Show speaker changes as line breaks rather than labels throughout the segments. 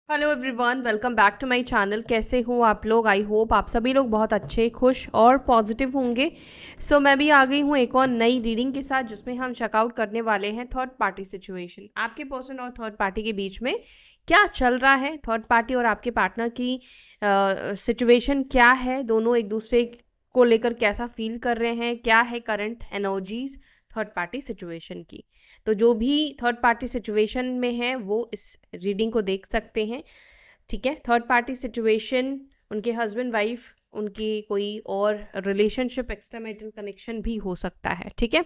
Hello everyone, welcome back to my channel. कैसे हो आप लोग? आई होप आप सभी लोग बहुत अच्छे, खुश और पॉजिटिव होंगे। मैं भी आ गई हूँ एक और नई रीडिंग के साथ, जिसमें हम चेकआउट करने वाले हैं थर्ड पार्टी सिचुएशन। आपके पर्सन और थर्ड पार्टी के बीच में क्या चल रहा है, थर्ड पार्टी और आपके पार्टनर की सिचुएशन क्या है, दोनों एक दूसरे को लेकर कैसा फील कर रहे हैं, क्या है current energies third party situation की। तो जो भी थर्ड पार्टी सिचुएशन में है वो इस रीडिंग को देख सकते हैं। ठीक है, थर्ड पार्टी सिचुएशन उनके हस्बैंड वाइफ, उनकी कोई और रिलेशनशिप, एक्स्ट्रा मैरिटल कनेक्शन भी हो सकता है। ठीक है,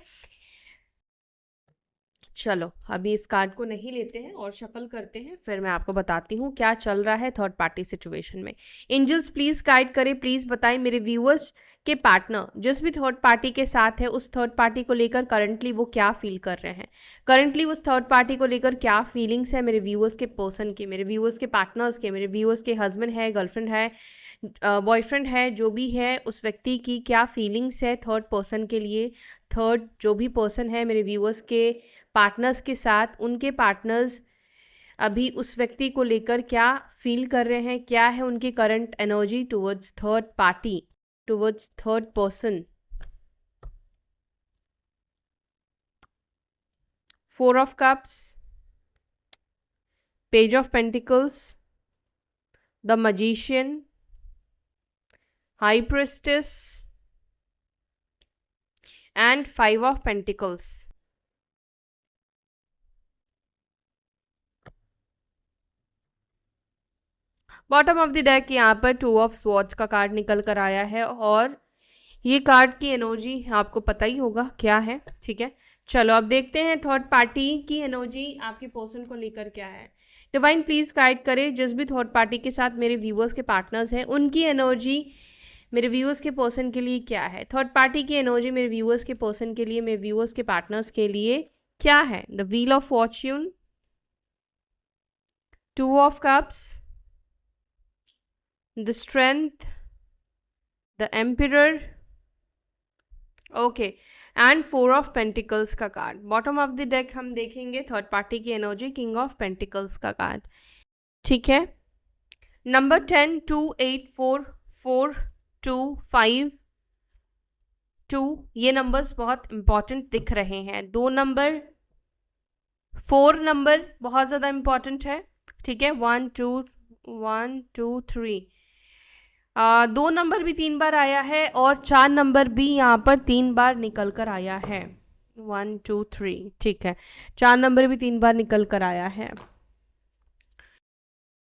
चलो अभी इस कार्ड को नहीं लेते हैं और शफल करते हैं, फिर मैं आपको बताती हूँ क्या चल रहा है थर्ड पार्टी सिचुएशन में। एंजल्स प्लीज गाइड करें, प्लीज बताएं मेरे व्यूअर्स के पार्टनर जिस भी थर्ड पार्टी के साथ है उस थर्ड पार्टी को लेकर करंटली वो क्या फील कर रहे हैं, करंटली उस थर्ड पार्टी को लेकर क्या फीलिंग्स है मेरे व्यूअर्स के पर्सन की, मेरे व्यूअर्स के पार्टनर्स के, मेरे व्यूअर्स के हस्बैंड है, गर्लफ्रेंड है, बॉयफ्रेंड है, जो भी है उस व्यक्ति की क्या फीलिंग्स है थर्ड पर्सन के लिए। थर्ड जो भी पर्सन है मेरे व्यूअर्स के पार्टनर्स के साथ, उनके पार्टनर्स अभी उस व्यक्ति को लेकर क्या फील कर रहे हैं, क्या है उनकी current energy towards third party, towards third person. 4 of cups, page of pentacles, the magician, high priestess and 5 of pentacles. Bottom of the deck यहाँ पर 2 ऑफ स्वॉर्ड्स का कार्ड निकल कर आया है और ये कार्ड की एनर्जी आपको पता ही होगा क्या है। ठीक है, चलो अब देखते हैं थर्ड पार्टी की एनर्जी आपके पर्सन को लेकर क्या है। डिवाइन प्लीज गाइड करे जिस भी थर्ड पार्टी के साथ मेरे व्यूअर्स के पार्टनर्स हैं, उनकी एनर्जी मेरे व्यूअर्स के पर्सन के लिए क्या है, थर्ड पार्टी की एनर्जी मेरे व्यूअर्स के पर्सन के लिए, मेरे व्यूअर्स के पार्टनर्स के लिए क्या है। The wheel of fortune, 2 of cups, the strength, the emperor, okay, and 4 of pentacles का card. Bottom of the deck हम देखेंगे थर्ड पार्टी की एनर्जी, किंग ऑफ पेंटिकल्स का कार्ड। ठीक है, नंबर 10, 2, 8, 4, 4, 2, 5, 2, ये नंबर्स बहुत इंपॉर्टेंट दिख रहे हैं। 2 नंबर, 4 नंबर बहुत ज़्यादा इंपॉर्टेंट है। ठीक है, 1, 2, 1, 2, 3, 2 नंबर भी 3 बार आया है और 4 नंबर भी यहाँ पर 3 बार निकल कर आया है। 1, 2, 3, ठीक है, 4 नंबर भी 3 बार निकल कर आया है।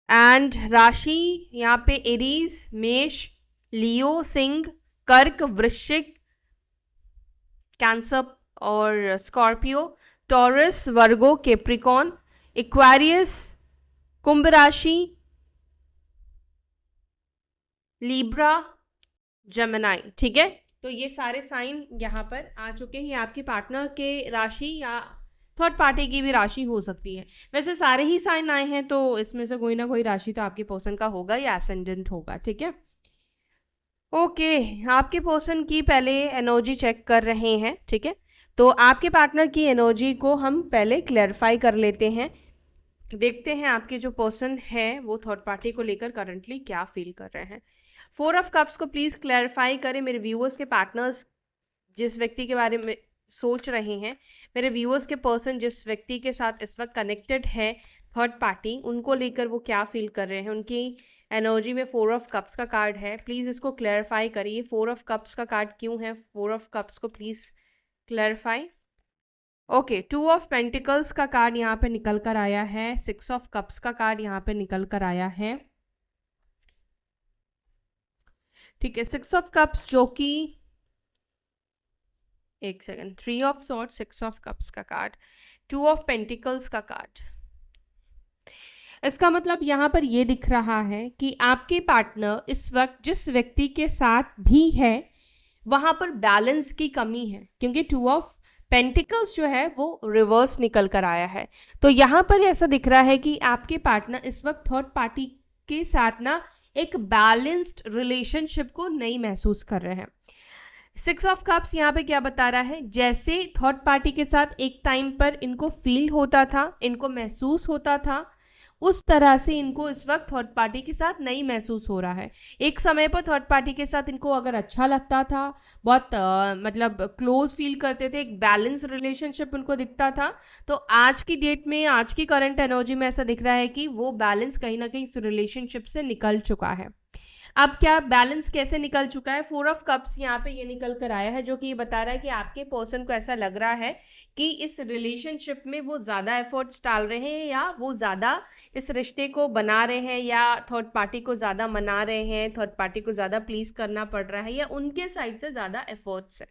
एंड राशि यहाँ पे एरीज, मेष, लियो, सिंह, कर्क, वृश्चिक, कैंसर और स्कॉर्पियो, टॉरस, वर्गो, कैप्रिकॉन, एक्वेरियस, कुंभ राशि, लिब्रा, जेमिनी। ठीक है, तो ये सारे साइन यहाँ पर आ चुके हैं। आपके पार्टनर के राशि या थर्ड पार्टी की भी राशि हो सकती है। वैसे सारे ही साइन आए हैं तो इसमें से कोई ना कोई राशि तो आपके पर्सन का होगा या एसेंडेंट होगा। ठीक है, ओके, आपके पर्सन की पहले एनर्जी चेक कर रहे हैं। ठीक है, तो आपके पार्टनर की एनर्जी को हम पहले क्लैरिफाई कर लेते हैं, देखते हैं आपके जो पर्सन है वो थर्ड पार्टी को लेकर करंटली क्या फील कर रहे हैं। 4 ऑफ कप्स को प्लीज क्लैरिफाई करें मेरे व्यूअर्स के पार्टनर्स जिस व्यक्ति के बारे में सोच रहे हैं, मेरे व्यूअर्स के पर्सन जिस व्यक्ति के साथ इस वक्त कनेक्टेड है थर्ड पार्टी, उनको लेकर वो क्या फील कर रहे हैं, उनकी एनर्जी में 4 ऑफ कप्स का कार्ड है। प्लीज़ इसको क्लैरिफाई करिए, 4 ऑफ कप्स का कार्ड क्यों है, 4 ऑफ कप्स को please clarify. Okay, 2 of pentacles का कार्ड यहाँ पे निकल कर आया है, 6 ऑफ कप्स का कार्ड यहाँ पे निकल कर आया है। ठीक है, 6 ऑफ कप्स जो कि एक second, 3 of sword, 6 of cups का कार्ड, 2 ऑफ पेंटिकल्स का कार्ड। इसका मतलब यहाँ पर ये दिख रहा है कि आपके पार्टनर इस वक्त जिस व्यक्ति के साथ भी है वहाँ पर बैलेंस की कमी है, क्योंकि 2 ऑफ पेंटिकल्स जो है वो रिवर्स निकल कर आया है। तो यहाँ पर ऐसा दिख रहा है कि आपके पार्टनर इस वक्त थर्ड पार्टी के साथ ना एक बैलेंस्ड रिलेशनशिप को नहीं महसूस कर रहे हैं। 6 ऑफ कप्स यहाँ पे क्या बता रहा है, जैसे थर्ड पार्टी के साथ एक टाइम पर इनको फील होता था, इनको महसूस होता था, उस तरह से इनको इस वक्त थर्ड पार्टी के साथ नहीं महसूस हो रहा है। एक समय पर थर्ड पार्टी के साथ इनको अगर अच्छा लगता था, बहुत मतलब क्लोज फील करते थे, एक बैलेंस रिलेशनशिप उनको दिखता था, तो आज की डेट में, आज की करंट एनर्जी में ऐसा दिख रहा है कि वो बैलेंस कहीं ना कहीं इस रिलेशनशिप से निकल चुका है। अब क्या बैलेंस कैसे निकल चुका है? 4 ऑफ कप्स यहाँ पे ये निकल कर आया है, जो कि ये बता रहा है कि आपके पर्सन को ऐसा लग रहा है कि इस रिलेशनशिप में वो ज़्यादा एफर्ट्स डाल रहे हैं, या वो ज़्यादा इस रिश्ते को बना रहे हैं, या थर्ड पार्टी को ज़्यादा मना रहे हैं, थर्ड पार्टी को ज़्यादा प्लीज करना पड़ रहा है, या उनके साइड से ज़्यादा एफर्ट्स है।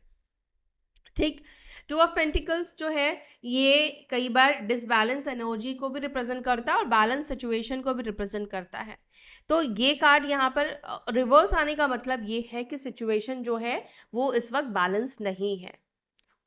ठीक, 2 ऑफ पेंटिकल्स जो है ये कई बार डिसबैलेंस एनर्जी को भी रिप्रेजेंट करता है और बैलेंस सिचुएशन को भी रिप्रेजेंट करता है। तो ये कार्ड यहाँ पर रिवर्स आने का मतलब ये है कि सिचुएशन जो है वो इस वक्त बैलेंस नहीं है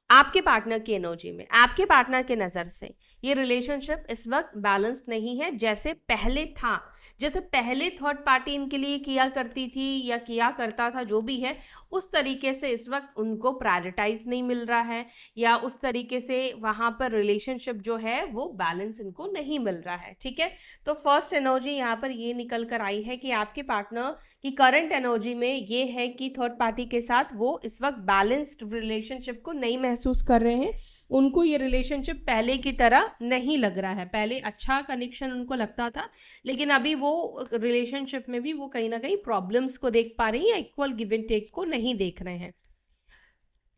आपके पार्टनर की एनर्जी में, आपके पार्टनर के नज़र से ये रिलेशनशिप इस वक्त बैलेंस नहीं है जैसे पहले था। जैसे पहले थर्ड पार्टी इनके लिए किया करती थी या किया करता था, जो भी है, उस तरीके से इस वक्त उनको प्रायोरिटाइज नहीं मिल रहा है, या उस तरीके से वहाँ पर रिलेशनशिप जो है वो बैलेंस इनको नहीं मिल रहा है। ठीक है, तो फर्स्ट एनर्जी यहाँ पर ये निकल कर आई है कि आपके पार्टनर की करंट एनर्जी में ये है कि थर्ड पार्टी के साथ वो इस वक्त बैलेंस्ड रिलेशनशिप को नहीं महसूस कर रहे हैं। उनको ये रिलेशनशिप पहले की तरह नहीं लग रहा है। पहले अच्छा कनेक्शन उनको लगता था, लेकिन अभी वो रिलेशनशिप में भी वो कहीं ना कहीं प्रॉब्लम्स को देख पा रही है, इक्वल गिव एंड टेक को नहीं देख रहे हैं।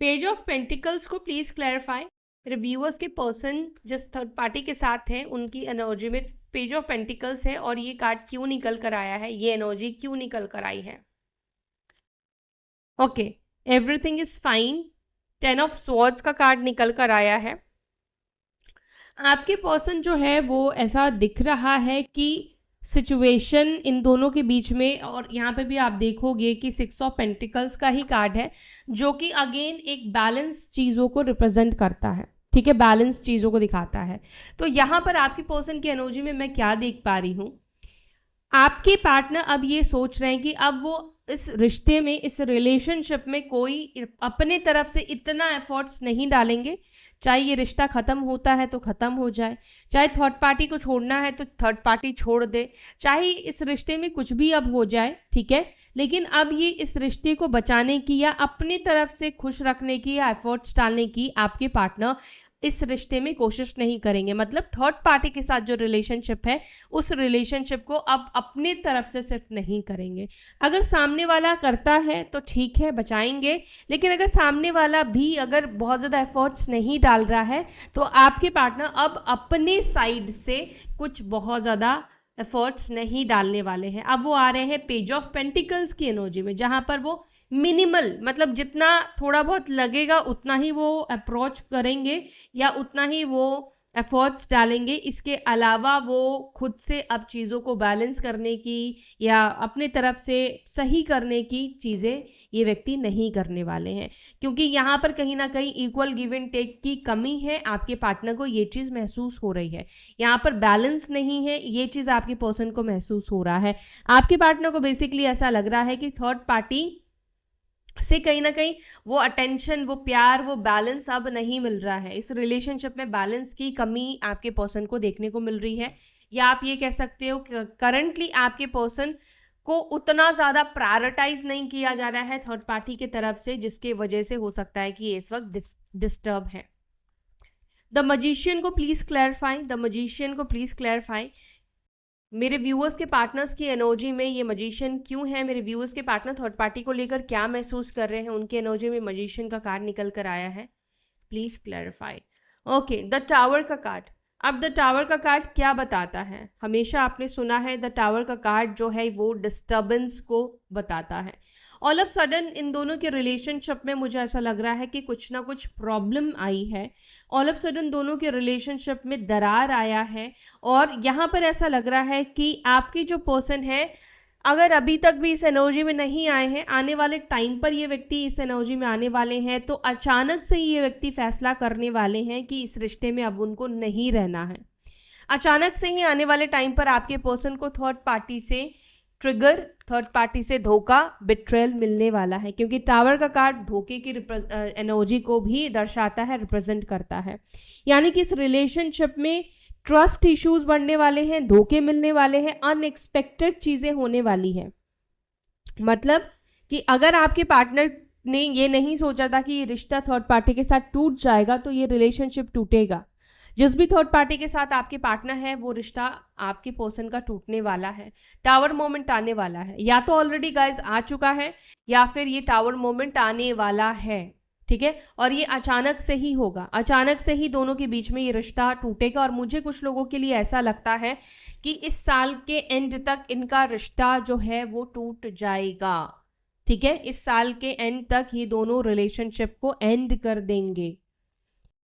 पेज ऑफ पेंटिकल्स को प्लीज क्लैरिफाई। रिव्यूअर्स के पर्सन जिस थर्ड पार्टी के साथ हैं उनकी एनर्जी में पेज ऑफ पेंटिकल्स है, और ये कार्ड क्यों निकल कर आया है, ये एनर्जी क्यों निकल कर आई है? Okay, everything is fine. 10 of swords का कार्ड निकल कर आया है। आपके पर्सन जो है वो ऐसा दिख रहा है कि सिचुएशन इन दोनों के बीच में, और यहाँ पे भी आप देखोगे कि 6 ऑफ पेंटिकल्स का ही कार्ड है, जो कि अगेन एक बैलेंस चीज़ों को रिप्रेजेंट करता है। ठीक है, बैलेंस चीज़ों को दिखाता है। तो यहाँ पर आपकी पर्सन की एनर्जी में मैं क्या देख पा रही हूँ, आपके पार्टनर अब ये सोच रहे हैं कि अब वो इस रिश्ते में, इस रिलेशनशिप में कोई अपने तरफ से इतना एफर्ट्स नहीं डालेंगे। चाहे ये रिश्ता ख़त्म होता है तो ख़त्म हो जाए, चाहे थर्ड पार्टी को छोड़ना है तो थर्ड पार्टी छोड़ दे, चाहे इस रिश्ते में कुछ भी अब हो जाए, ठीक है, लेकिन अब ये इस रिश्ते को बचाने की या अपनी तरफ से खुश रखने की या एफर्ट्स डालने की आपके पार्टनर इस रिश्ते में कोशिश नहीं करेंगे। मतलब थर्ड पार्टी के साथ जो रिलेशनशिप है उस रिलेशनशिप को अब अपने तरफ से सिर्फ नहीं करेंगे। अगर सामने वाला करता है तो ठीक है, बचाएंगे, लेकिन अगर सामने वाला भी अगर बहुत ज़्यादा एफर्ट्स नहीं डाल रहा है तो आपके पार्टनर अब अपने साइड से कुछ बहुत ज़्यादा एफर्ट्स नहीं डालने वाले हैं। अब वो आ रहे हैं पेज ऑफ पेंटिकल्स की एनर्जी में, जहाँ पर वो मिनिमल, मतलब जितना थोड़ा बहुत लगेगा उतना ही वो अप्रोच करेंगे या उतना ही वो एफर्ट्स डालेंगे। इसके अलावा वो खुद से अब चीज़ों को बैलेंस करने की या अपने तरफ से सही करने की चीज़ें ये व्यक्ति नहीं करने वाले हैं, क्योंकि यहाँ पर कहीं ना कहीं इक्वल गिव एंड टेक की कमी है। आपके पार्टनर को ये चीज़ महसूस हो रही है, यहाँ पर बैलेंस नहीं है, ये चीज़ आपके पर्सन को महसूस हो रहा है। आपके पार्टनर को बेसिकली ऐसा लग रहा है कि थर्ड पार्टी से कहीं ना कहीं वो अटेंशन, वो प्यार, वो बैलेंस अब नहीं मिल रहा है। इस रिलेशनशिप में बैलेंस की कमी आपके पर्सन को देखने को मिल रही है, या आप ये कह सकते हो कि करंटली आपके पर्सन को उतना ज़्यादा प्रायोरिटाइज नहीं किया जा रहा है थर्ड पार्टी की तरफ से, जिसके वजह से हो सकता है कि ये इस वक्त डिस्टर्ब है। द मजिशियन को प्लीज़ क्लैरिफाई, द मजिशियन को प्लीज़ क्लैरिफाई। मेरे व्यूअर्स के पार्टनर्स की एनर्जी में ये मजिशियन क्यों है? मेरे व्यूअर्स के पार्टनर थर्ड पार्टी को लेकर क्या महसूस कर रहे हैं? उनके एनर्जी में मजिशियन का कार्ड निकल कर आया है, please clarify. Okay, the tower का कार्ड। अब द टावर का कार्ड क्या बताता है? हमेशा आपने सुना है द टावर का कार्ड जो है वो डिस्टर्बेंस को बताता है। ऑल ऑफ सडन इन दोनों के रिलेशनशिप में मुझे ऐसा लग रहा है कि कुछ ना कुछ प्रॉब्लम आई है। ऑल ऑफ सडन दोनों के रिलेशनशिप में दरार आया है, और यहाँ पर ऐसा लग रहा है कि आपकी जो पर्सन है, अगर अभी तक भी इस एनर्जी में नहीं आए हैं, आने वाले टाइम पर ये व्यक्ति इस एनर्जी में आने वाले हैं, तो अचानक से ही ये व्यक्ति फैसला करने वाले हैं कि इस रिश्ते में अब उनको नहीं रहना है। अचानक से ही आने वाले टाइम पर आपके पर्सन को थर्ड पार्टी से ट्रिगर, थर्ड पार्टी से धोखा, बिट्रेयल मिलने वाला है, क्योंकि टावर का कार्ड धोखे की एनर्जी को भी दर्शाता है, रिप्रेजेंट करता है। यानी कि इस रिलेशनशिप में ट्रस्ट इश्यूज बढ़ने वाले हैं, धोखे मिलने वाले हैं, अनएक्सपेक्टेड चीज़ें होने वाली हैं। मतलब कि अगर आपके पार्टनर ने ये नहीं सोचा था कि ये रिश्ता थर्ड पार्टी के साथ टूट जाएगा, तो ये रिलेशनशिप टूटेगा। जिस भी थर्ड पार्टी के साथ आपके पार्टनर है, वो रिश्ता आपके पर्सन का टूटने वाला है, टावर मोमेंट आने वाला है, या तो ऑलरेडी गाइज आ चुका है या फिर ये टावर मोमेंट आने वाला है, ठीक है। और ये अचानक से ही होगा, अचानक से ही दोनों के बीच में ये रिश्ता टूटेगा। और मुझे कुछ लोगों के लिए ऐसा लगता है कि इस साल के एंड तक इनका रिश्ता जो है वो टूट जाएगा, ठीक है। इस साल के एंड तक ये दोनों रिलेशनशिप को एंड कर देंगे।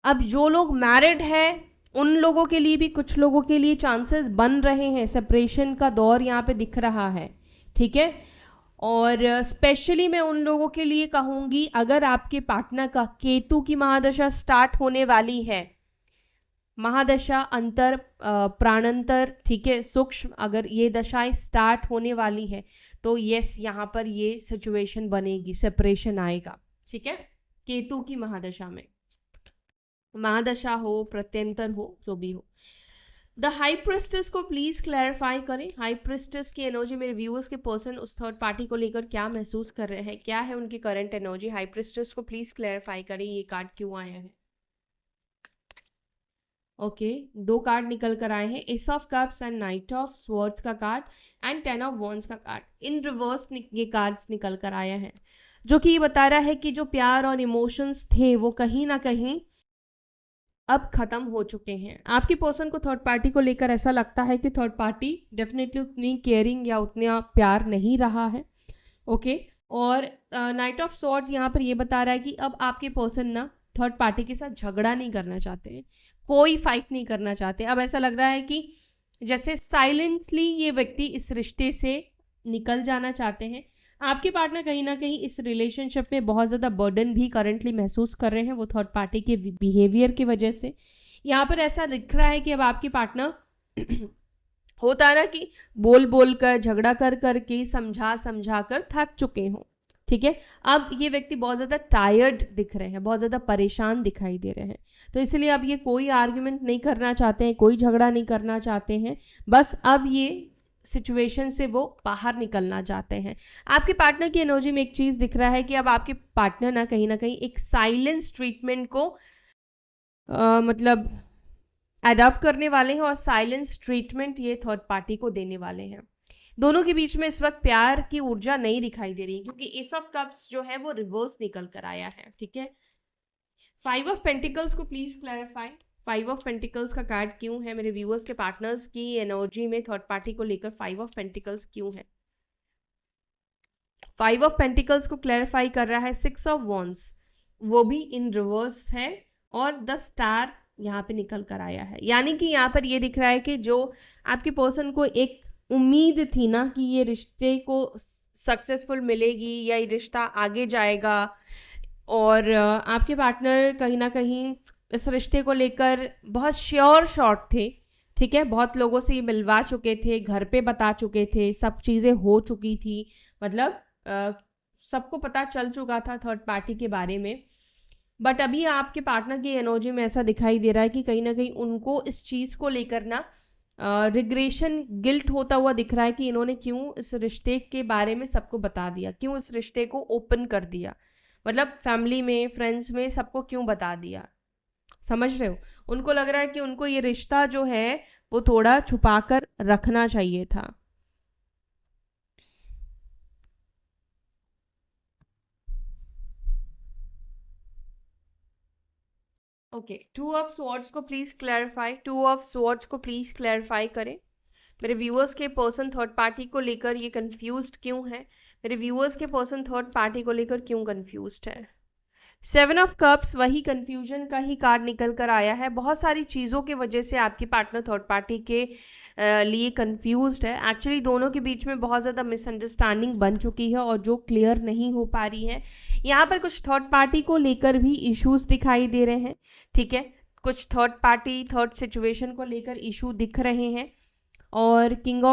अब जो लोग मैरिड हैं उन लोगों के लिए भी, कुछ लोगों के लिए चांसेस बन रहे हैं, सेपरेशन का दौर यहाँ पे दिख रहा है, ठीक है। और स्पेशली मैं उन लोगों के लिए कहूँगी, अगर आपके पार्टनर का केतु की महादशा स्टार्ट होने वाली है, महादशा, अंतर, प्राणांतर, ठीक है, सूक्ष्म, अगर ये दशाएं स्टार्ट होने वाली है तो यस, यहाँ पर ये सिचुएशन बनेगी, सेपरेशन आएगा, ठीक है। केतु की महादशा में, महादशा हो, प्रत्यंतर हो, जो भी हो। द हाई प्रिस्टेस को प्लीज क्लैरिफाई करें। हाई प्रिस्टेस की एनर्जी, मेरे व्यूअर्स के पर्सन उस थर्ड पार्टी को लेकर क्या महसूस कर रहे हैं, क्या है उनकी करंट एनर्जी। हाई प्रिस्टेस को प्लीज क्लैरिफाई करें, ये कार्ड क्यों आया है। ओके, दो कार्ड निकल कर आए हैं, S of cups and night of swords का कार्ड एंड 10 ऑफ वॉन्ड्स का कार्ड। इन रिवर्स ये कार्ड्स निकल कर आया है, जो कि ये बता रहा है कि जो प्यार और इमोशंस थे वो कहीं ना कहीं अब खत्म हो चुके हैं। आपके पर्सन को थर्ड पार्टी को लेकर ऐसा लगता है कि थर्ड पार्टी डेफिनेटली उतनी केयरिंग या उतना प्यार नहीं रहा है, ओके। और नाइट ऑफ स्वॉर्ड्स यहाँ पर ये बता रहा है कि अब आपके पर्सन ना थर्ड पार्टी के साथ झगड़ा नहीं करना चाहते हैं, कोई फाइट नहीं करना चाहते। अब ऐसा लग रहा है कि जैसे साइलेंटली ये व्यक्ति इस रिश्ते से निकल जाना चाहते हैं। आपके पार्टनर कहीं ना कहीं इस रिलेशनशिप में बहुत ज़्यादा बर्डन भी करंटली महसूस कर रहे हैं, वो थर्ड पार्टी के बिहेवियर की वजह से। यहाँ पर ऐसा दिख रहा है कि अब आपके पार्टनर होता है ना कि बोल बोल कर, झगड़ा कर कर के, समझा कर थक चुके हों, ठीक है। अब ये व्यक्ति बहुत ज़्यादा टायर्ड दिख रहे हैं, बहुत ज़्यादा परेशान दिखाई दे रहे हैं, तो इसलिए अब ये कोई आर्ग्यूमेंट नहीं करना चाहते हैं, कोई झगड़ा नहीं करना चाहते हैं, बस अब ये सिचुएशन से वो बाहर निकलना चाहते हैं। आपके पार्टनर की एनर्जी में एक चीज़ दिख रहा है कि अब आपके पार्टनर ना कहीं एक साइलेंस ट्रीटमेंट को मतलब अडॉप्ट करने वाले हैं, और साइलेंस ट्रीटमेंट ये थर्ड पार्टी को देने वाले हैं। दोनों के बीच में इस वक्त प्यार की ऊर्जा नहीं दिखाई दे रही, क्योंकि एस ऑफ कप्स जो है वो रिवर्स निकल कर आया है, ठीक है। 5 ऑफ पेंटिकल्स को प्लीज क्लैरिफाई। 5 ऑफ पेंटिकल्स का कार्ड क्यों है मेरे व्यूअर्स के पार्टनर्स की एनर्जी में, थर्ड पार्टी को लेकर 5 ऑफ पेंटिकल्स क्यों है। 5 ऑफ पेंटिकल्स को क्लैरिफाई कर रहा है 6 ऑफ वॉन्ड्स, वो भी इन रिवर्स है, और द स्टार यहाँ पे निकल कर आया है। यानी कि यहाँ पर ये दिख रहा है कि जो आपके पर्सन को एक उम्मीद थी ना कि ये रिश्ते को सक्सेसफुल मिलेगी या ये रिश्ता आगे जाएगा, और आपके पार्टनर कहीं ना कहीं इस रिश्ते को लेकर बहुत श्योर शॉट थे, ठीक है। बहुत लोगों से ये मिलवा चुके थे, घर पे बता चुके थे, सब चीज़ें हो चुकी थी, मतलब सबको पता चल चुका था थर्ड पार्टी के बारे में। बट अभी आपके पार्टनर की एनर्जी में ऐसा दिखाई दे रहा है कि कहीं ना कहीं उनको इस चीज़ को लेकर ना रिग्रेशन, गिल्ट होता हुआ दिख रहा है कि इन्होंने क्यों इस रिश्ते के बारे में सबको बता दिया, क्यों इस रिश्ते को ओपन कर दिया, मतलब फैमिली में, फ्रेंड्स में, सबको क्यों बता दिया, समझ रहे हो। उनको लग रहा है कि उनको ये रिश्ता जो है वो थोड़ा छुपा कर रखना चाहिए था। ओके, 2 ऑफ स्वॉर्ड्स को प्लीज क्लैरिफाई। 2 ऑफ स्वॉर्ड्स को प्लीज क्लैरिफाई करें। मेरे व्यूअर्स के पर्सन थर्ड पार्टी को लेकर ये कंफ्यूज्ड क्यों है, मेरे व्यूअर्स के पर्सन थर्ड पार्टी को लेकर क्यों कंफ्यूज्ड है। 7 ऑफ कप्स, वही कंफ्यूजन का ही कार्ड निकल कर आया है। बहुत सारी चीज़ों के वजह से आपकी पार्टनर थर्ड पार्टी के लिए कंफ्यूज्ड है। एक्चुअली दोनों के बीच में बहुत ज़्यादा मिसअंडरस्टैंडिंग बन चुकी है, और जो क्लियर नहीं हो पा रही है। यहाँ पर कुछ थर्ड पार्टी को लेकर भी इश्यूज दिखाई दे रहे हैं, ठीक है। कुछ थर्ड पार्टी, थर्ड सिचुएशन को लेकर इशू दिख रहे हैं, और queen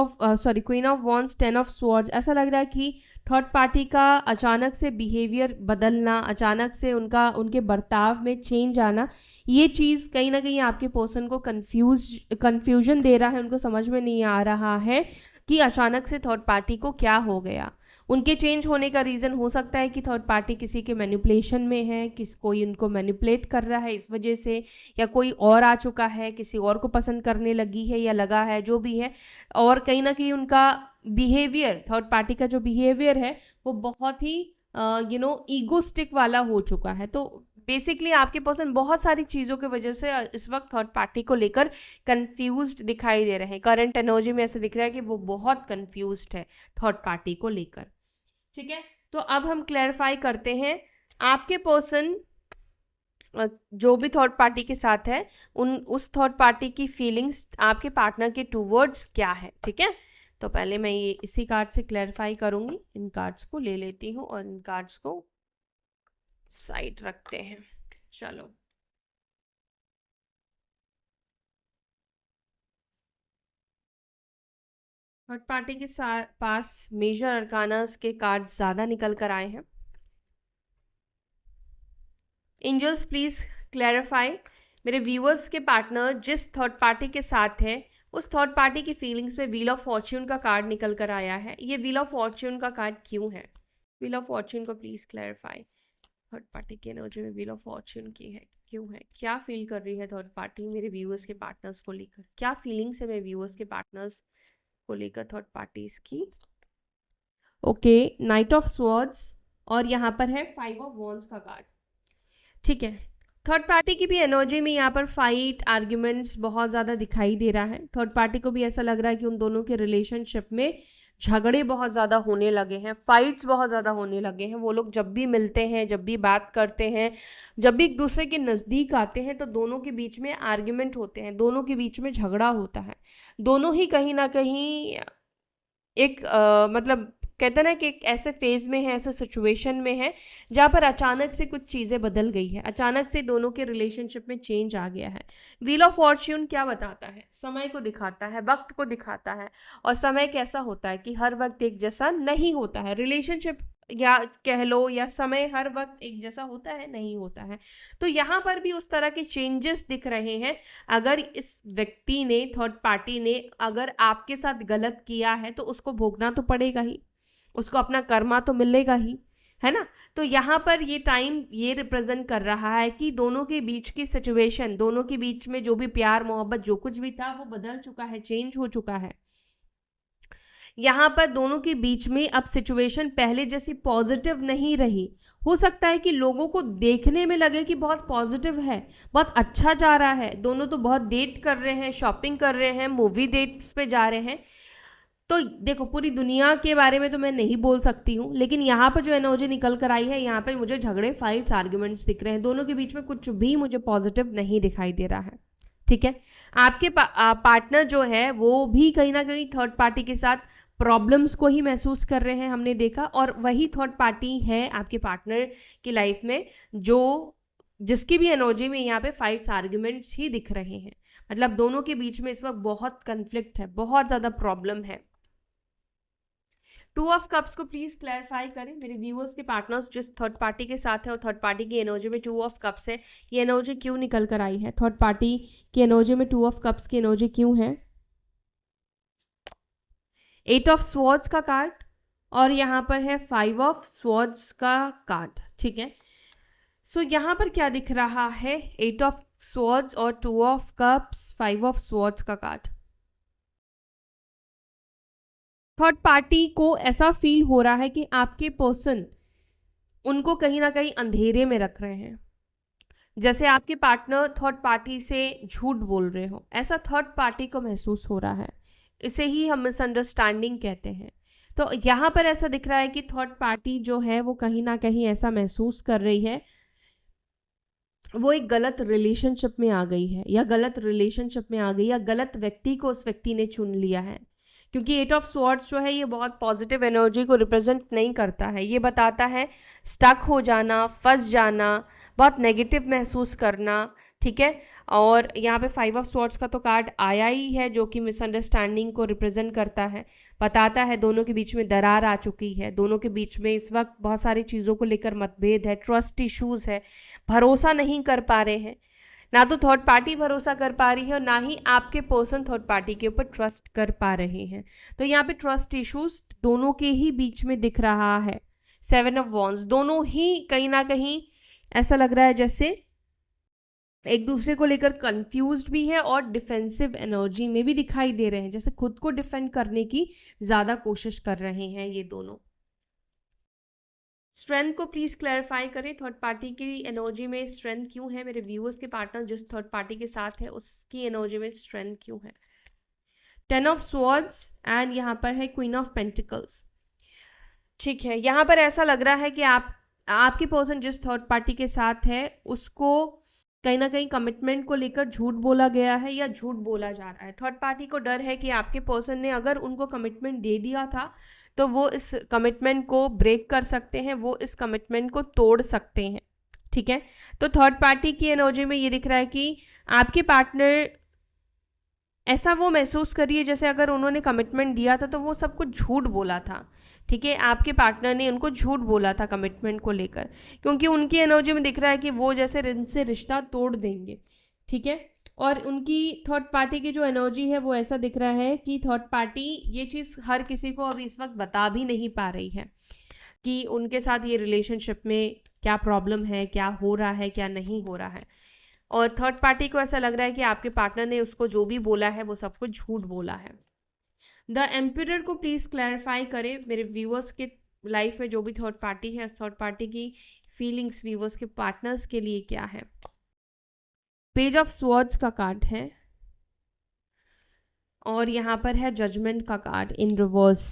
of wands, 10 of swords. ऐसा लग रहा है कि थर्ड पार्टी का अचानक से बिहेवियर बदलना, अचानक से उनके बर्ताव में चेंज आना, ये चीज़ कहीं ना कहीं आपके पर्सन को कन्फ्यूजन दे रहा है। उनको समझ में नहीं आ रहा है कि अचानक से थर्ड पार्टी को क्या हो गया। उनके चेंज होने का रीज़न हो सकता है कि थर्ड पार्टी किसी के मैनिपुलेशन में है, कोई उनको मैनिपुलेट कर रहा है इस वजह से, या कोई और आ चुका है, किसी और को पसंद करने लगी है या लगा है, जो भी है। और कहीं ना कहीं उनका बिहेवियर, थर्ड पार्टी का जो बिहेवियर है वो बहुत ही ईगोस्टिक वाला हो चुका है। तो बेसिकली आपके पर्सन बहुत सारी चीज़ों की वजह से इस वक्त थर्ड पार्टी को लेकर कंफ्यूज्ड दिखाई दे रहे हैं। करंट एनर्जी में ऐसा दिख रहा है कि वो बहुत कंफ्यूज्ड है थर्ड पार्टी को लेकर। ठीक है, तो अब हम क्लैरिफाई करते हैं आपके पर्सन जो भी थर्ड पार्टी के साथ है उस थर्ड पार्टी की फीलिंग्स आपके पार्टनर के टूवर्ड्स क्या है। ठीक है, तो पहले मैं ये इसी कार्ड से क्लैरिफाई करूंगी। इन कार्ड्स को ले लेती हूँ और इन कार्ड्स को साइड रखते हैं। चलो, थर्ड पार्टी के पास मेजर अरकानास के कार्ड्स ज़्यादा निकल कर आए हैं। एंजल्स प्लीज क्लैरिफाई, मेरे व्यूअर्स के पार्टनर जिस थर्ड पार्टी के साथ है उस थर्ड पार्टी की फीलिंग्स में व्हील ऑफ फॉर्च्यून का कार्ड निकल कर आया है। ये व्हील ऑफ फॉर्च्यून का कार्ड क्यों है? व्हील ऑफ फॉर्च्यून को प्लीज क्लैरिफाई। थर्ड पार्टी की एनर्जी में व्हील ऑफ फॉर्च्यून की है, क्यों है? क्या फील कर रही है थर्ड पार्टी मेरे व्यूअर्स के पार्टनर्स को लेकर? क्या फीलिंग्स है मेरे व्यूअर्स के पार्टनर्स को लेकर थर्ड पार्टीज की? ओके, नाइट ऑफ स्वॉर्ड्स और यहाँ पर है 5 ऑफ वॉन्ड्स का कार्ड। ठीक है, थर्ड पार्टी की भी एनर्जी में यहाँ पर फाइट, आर्ग्यूमेंट्स बहुत ज़्यादा दिखाई दे रहा है। थर्ड पार्टी को भी ऐसा लग रहा है कि उन दोनों के रिलेशनशिप में झगड़े बहुत ज़्यादा होने लगे हैं, फाइट्स बहुत ज़्यादा होने लगे हैं। वो लोग जब भी मिलते हैं, जब भी बात करते हैं, जब भी एक दूसरे के नज़दीक आते हैं तो दोनों के बीच में आर्ग्यूमेंट होते हैं, दोनों के बीच में झगड़ा होता है। दोनों ही कहीं ना कहीं एक मतलब कहते हैं ना कि एक ऐसे फेज में है, ऐसे सिचुएशन में है जहाँ पर अचानक से कुछ चीज़ें बदल गई है, अचानक से दोनों के रिलेशनशिप में चेंज आ गया है। व्हील ऑफ फॉर्च्यून क्या बताता है? समय को दिखाता है, वक्त को दिखाता है। और समय कैसा होता है कि हर वक्त एक जैसा नहीं होता है। रिलेशनशिप या कह लो या समय हर वक्त एक जैसा होता है, नहीं होता है। तो यहाँ पर भी उस तरह के चेंजेस दिख रहे हैं। अगर इस व्यक्ति ने, थर्ड पार्टी ने अगर आपके साथ गलत किया है तो उसको भोगना तो पड़ेगा ही, उसको अपना कर्मा तो मिलेगा ही, है ना। तो यहाँ पर ये टाइम ये रिप्रेजेंट कर रहा है कि दोनों के बीच की सिचुएशन, दोनों के बीच में जो भी प्यार मोहब्बत जो कुछ भी था वो बदल चुका है, चेंज हो चुका है। यहाँ पर दोनों के बीच में अब सिचुएशन पहले जैसी पॉजिटिव नहीं रही। हो सकता है कि लोगों को देखने में लगे कि बहुत पॉजिटिव है, बहुत अच्छा जा रहा है, दोनों तो बहुत डेट कर रहे हैं, शॉपिंग कर रहे हैं, मूवी डेट्स पे जा रहे हैं। तो देखो, पूरी दुनिया के बारे में तो मैं नहीं बोल सकती हूँ, लेकिन यहाँ पर जो एनर्जी निकल कर आई है, यहाँ पे मुझे झगड़े, फाइट्स, आर्ग्यूमेंट्स दिख रहे हैं। दोनों के बीच में कुछ भी मुझे पॉजिटिव नहीं दिखाई दे रहा है। ठीक है, आपके पार्टनर जो है वो भी कहीं ना कहीं थर्ड पार्टी के साथ प्रॉब्लम्स को ही महसूस कर रहे हैं, हमने देखा। और वही थर्ड पार्टी है आपके पार्टनर की लाइफ में जो जिसकी भी एनर्जी में यहाँ पे फाइट्स, आर्ग्यूमेंट्स ही दिख रहे हैं। मतलब दोनों के बीच में इस वक्त बहुत कन्फ्लिक्ट है, बहुत ज़्यादा प्रॉब्लम है। 2 ऑफ कप्स को प्लीज क्लैरिफाई करें मेरे व्यूअर्स के पार्टनर्स जिस थर्ड पार्टी के साथ है और थर्ड पार्टी की एनर्जी में 2 ऑफ कप्स है। ये एनर्जी क्यों निकल कर आई है? थर्ड पार्टी की एनर्जी में 2 ऑफ कप्स की एनर्जी क्यों है? 8 ऑफ स्वॉर्ड्स का कार्ड और यहाँ पर है 5 ऑफ स्वॉर्ड्स का कार्ड। ठीक है, सो यहाँ पर क्या दिख रहा है? 8 ऑफ स्वॉर्ड्स और 2 ऑफ कप्स, 5 ऑफ स्वॉर्ड्स का कार्ड। थर्ड पार्टी को ऐसा फील हो रहा है कि आपके पर्सन उनको कहीं ना कहीं अंधेरे में रख रहे हैं, जैसे आपके पार्टनर थर्ड पार्टी से झूठ बोल रहे हो, ऐसा थर्ड पार्टी को महसूस हो रहा है। इसे ही हम मिसअंडरस्टैंडिंग कहते हैं। तो यहाँ पर ऐसा दिख रहा है कि थर्ड पार्टी जो है वो कहीं ना कहीं ऐसा महसूस कर रही है वो एक गलत रिलेशनशिप में आ गई है, या गलत रिलेशनशिप में आ गई, या गलत व्यक्ति को उस व्यक्ति ने चुन लिया है। क्योंकि 8 ऑफ स्वॉर्ड्स जो है ये बहुत पॉजिटिव एनर्जी को रिप्रेजेंट नहीं करता है। ये बताता है स्टक हो जाना, फंस जाना, बहुत नेगेटिव महसूस करना। ठीक है, और यहाँ पे 5 ऑफ स्वॉर्ड्स का तो कार्ड आया ही है, जो कि मिसअंडरस्टैंडिंग को रिप्रेजेंट करता है, बताता है दोनों के बीच में दरार आ चुकी है, दोनों के बीच में इस वक्त बहुत सारी चीज़ों को लेकर मतभेद है, ट्रस्ट इश्यूज है, भरोसा नहीं कर पा रहे हैं, ना तो थर्ड पार्टी भरोसा कर पा रही है और ना ही आपके पर्सन थर्ड पार्टी के ऊपर ट्रस्ट कर पा रहे हैं। तो यहाँ पे ट्रस्ट इश्यूज दोनों के ही बीच में दिख रहा है। 7 ऑफ वॉन्ड्स, दोनों ही कहीं ना कहीं ऐसा लग रहा है जैसे एक दूसरे को लेकर कंफ्यूज्ड भी है और डिफेंसिव एनर्जी में भी दिखाई दे रहे हैं, जैसे खुद को डिफेंड करने की ज़्यादा कोशिश कर रहे हैं ये दोनों। स्ट्रेंथ को प्लीज क्लैरिफाई करें, थर्ड पार्टी की एनर्जी में स्ट्रेंथ क्यों है, मेरे व्यूअर्स के पार्टनर जिस थर्ड पार्टी के साथ है उसकी एनर्जी में स्ट्रेंथ क्यों है। 10 ऑफ स्वॉर्ड्स एंड यहाँ पर है क्वीन ऑफ पेंटिकल्स। ठीक है, यहाँ पर ऐसा लग रहा है कि आपकी पर्सन जिस थर्ड पार्टी के साथ है उसको कहीं ना कहीं कमिटमेंट को लेकर झूठ बोला गया है या झूठ बोला जा रहा है। थर्ड पार्टी को डर है कि आपके पर्सन ने अगर उनको कमिटमेंट दे दिया था तो वो इस कमिटमेंट को ब्रेक कर सकते हैं, वो इस कमिटमेंट को तोड़ सकते हैं। ठीक है, तो थर्ड पार्टी की एनर्जी में ये दिख रहा है कि आपके पार्टनर ऐसा वो महसूस करिए जैसे अगर उन्होंने कमिटमेंट दिया था तो वो सब कुछ झूठ बोला था। ठीक है, आपके पार्टनर ने उनको झूठ बोला था कमिटमेंट को लेकर, क्योंकि उनकी एनर्जी में दिख रहा है कि वो जैसे इनसे रिश्ता तोड़ देंगे। ठीक है, और उनकी थर्ड पार्टी की जो एनर्जी है वो ऐसा दिख रहा है कि थर्ड पार्टी ये चीज़ हर किसी को अभी इस वक्त बता भी नहीं पा रही है कि उनके साथ ये रिलेशनशिप में क्या प्रॉब्लम है, क्या हो रहा है, क्या नहीं हो रहा है। और थर्ड पार्टी को ऐसा लग रहा है कि आपके पार्टनर ने उसको जो भी बोला है वो सब कुछ झूठ बोला है। द एम्पिरर को प्लीज़ क्लैरिफाई करें, मेरे व्यूअर्स के लाइफ में जो भी थर्ड पार्टी है, थर्ड पार्टी की फीलिंग्स व्यूअर्स के पार्टनर्स के लिए क्या है। पेज ऑफ स्वॉर्ड्स का कार्ड है और यहाँ पर है जजमेंट का कार्ड इन रिवर्स।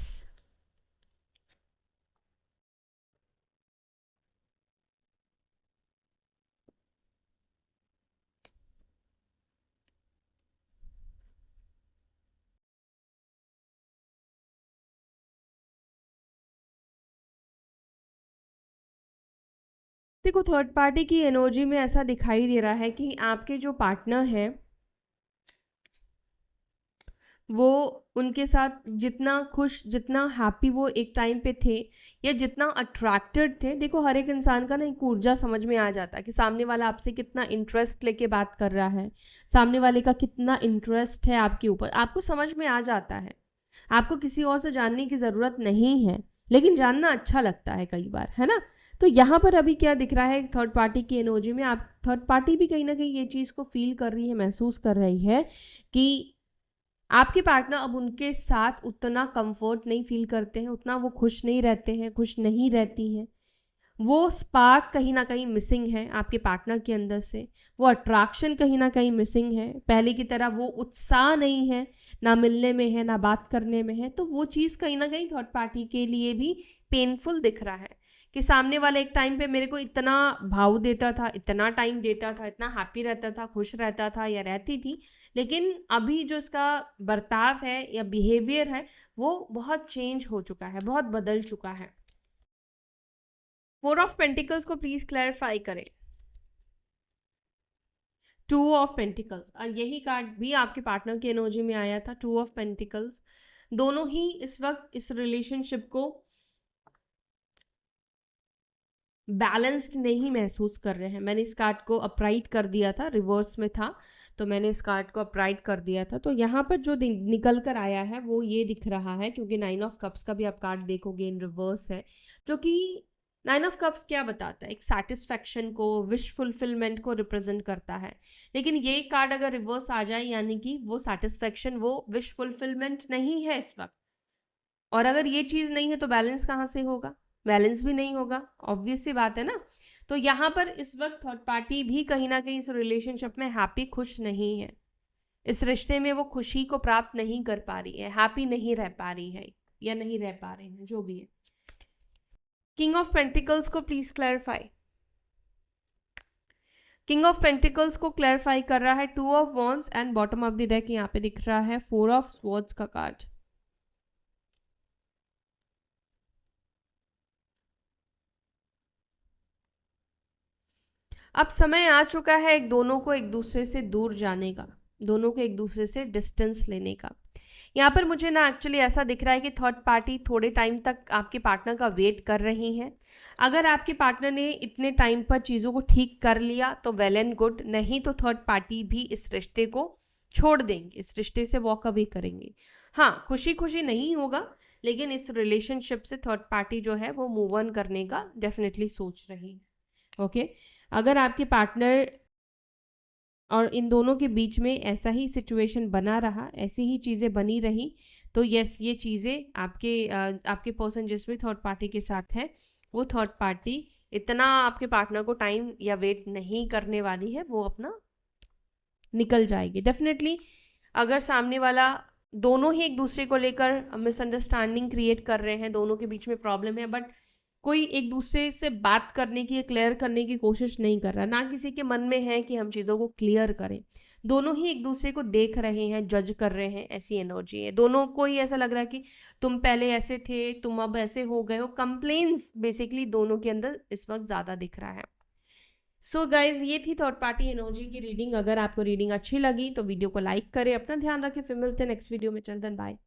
देखो, थर्ड पार्टी की एनर्जी में ऐसा दिखाई दे रहा है कि आपके जो पार्टनर है वो उनके साथ जितना खुश, जितना हैप्पी वो एक टाइम पे थे या जितना अट्रैक्टेड थे, देखो हर एक इंसान का ना एक ऊर्जा समझ में आ जाता है कि सामने वाला आपसे कितना इंटरेस्ट लेके बात कर रहा है, सामने वाले का कितना इंटरेस्ट है आपके ऊपर, आपको समझ में आ जाता है। आपको किसी और से जानने की ज़रूरत नहीं है, लेकिन जानना अच्छा लगता है कई बार, है ना। तो यहाँ पर अभी क्या दिख रहा है, थर्ड पार्टी की एनर्जी में आप थर्ड पार्टी भी कहीं ना कहीं ये चीज़ को फील कर रही है, महसूस कर रही है कि आपके पार्टनर अब उनके साथ उतना कंफर्ट नहीं फील करते हैं, उतना वो खुश नहीं रहते हैं, खुश नहीं रहती हैं। वो स्पार्क कहीं ना कहीं मिसिंग है आपके पार्टनर के अंदर से, वो अट्रैक्शन कहीं ना कहीं मिसिंग है, पहले की तरह वो उत्साह नहीं है, ना मिलने में है ना बात करने में है। तो वो चीज़ कहीं ना कहीं थर्ड पार्टी के लिए भी पेनफुल दिख रहा है कि सामने वाले एक टाइम पे मेरे को इतना भाव देता था, इतना टाइम देता था, इतना हैप्पी रहता था, खुश रहता था या रहती थी, लेकिन अभी जो इसका बर्ताव है या बिहेवियर है वो बहुत चेंज हो चुका है, बहुत बदल चुका है। 4 ऑफ पेंटिकल्स को प्लीज क्लैरिफाई करें। 2 ऑफ पेंटिकल्स, और यही कार्ड भी आपके पार्टनर की एनर्जी में आया था, 2 ऑफ पेंटिकल्स। दोनों ही इस वक्त इस रिलेशनशिप को बैलेंस्ड नहीं महसूस कर रहे हैं। मैंने इस कार्ड को अपराइट कर दिया था, रिवर्स में था तो मैंने इस कार्ड को अपराइट कर दिया था। तो यहाँ पर जो निकल कर आया है वो ये दिख रहा है, क्योंकि 9 ऑफ कप्स का भी आप कार्ड देखोगे इन रिवर्स है, जो कि 9 ऑफ कप्स क्या बताता है, एक सेटिस्फैक्शन को, विश फुलफिलमेंट को रिप्रेजेंट करता है। लेकिन ये कार्ड अगर रिवर्स आ जाए यानी कि वो सेटिस्फैक्शन, वो विश फुलफिलमेंट नहीं है इस वक्त। और अगर ये चीज़ नहीं है तो बैलेंस कहाँ से होगा, बैलेंस भी नहीं होगा, ऑब्वियस सी बात है ना। तो यहाँ पर इस वक्त थर्ड पार्टी भी कहीं ना कहीं इस रिलेशनशिप में हैप्पी, खुश नहीं है, इस रिश्ते में वो खुशी को प्राप्त नहीं कर पा रही है, हैप्पी नहीं रह पा रही है या नहीं रह पा रहे हैं, जो भी है। किंग ऑफ पेंटिकल्स को please clarify. King of pentacles को क्लैरिफाई कर रहा है 2 of wands and bottom of the deck यहाँ पे दिख रहा है 4 ऑफ स्वॉर्ड्स का कार्ड। अब समय आ चुका है दोनों को एक दूसरे से दूर जाने का, दोनों को एक दूसरे से डिस्टेंस लेने का। यहाँ पर मुझे ना एक्चुअली ऐसा दिख रहा है कि थर्ड पार्टी थोड़े टाइम तक आपके पार्टनर का वेट कर रही है। अगर आपके पार्टनर ने इतने टाइम पर चीज़ों को ठीक कर लिया तो वेल एंड गुड, नहीं तो थर्ड पार्टी भी इस रिश्ते को छोड़ देंगे, इस रिश्ते से वॉक अवे करेंगे। हाँ, खुशी खुशी नहीं होगा, लेकिन इस रिलेशनशिप से थर्ड पार्टी जो है वो मूव ऑन करने का डेफिनेटली सोच रही है। ओके, अगर आपके पार्टनर और इन दोनों के बीच में ऐसा ही सिचुएशन बना रहा, ऐसी ही चीज़ें बनी रही, तो यस, ये चीज़ें आपके पर्सन जिसमें थर्ड पार्टी के साथ है, वो थर्ड पार्टी इतना आपके पार्टनर को टाइम या वेट नहीं करने वाली है, वो अपना निकल जाएगी डेफिनेटली। अगर सामने वाला, दोनों ही एक दूसरे को लेकर मिसअंडरस्टैंडिंग क्रिएट कर रहे हैं, दोनों के बीच में प्रॉब्लम है, बट कोई एक दूसरे से बात करने की, क्लियर करने की कोशिश नहीं कर रहा, ना किसी के मन में है कि हम चीज़ों को क्लियर करें, दोनों ही एक दूसरे को देख रहे हैं, जज कर रहे हैं, ऐसी एनर्जी है। दोनों को ही ऐसा लग रहा है कि तुम पहले ऐसे थे, तुम अब ऐसे हो गए हो। कंप्लेन्स बेसिकली दोनों के अंदर इस वक्त ज़्यादा दिख रहा है। सो गाइज, ये थी थर्ड पार्टी एनर्जी की रीडिंग। अगर आपको रीडिंग अच्छी लगी तो वीडियो को लाइक करें, अपना ध्यान रखें, फिर मिलते हैं नेक्स्ट वीडियो में। चलते हैं, बाय।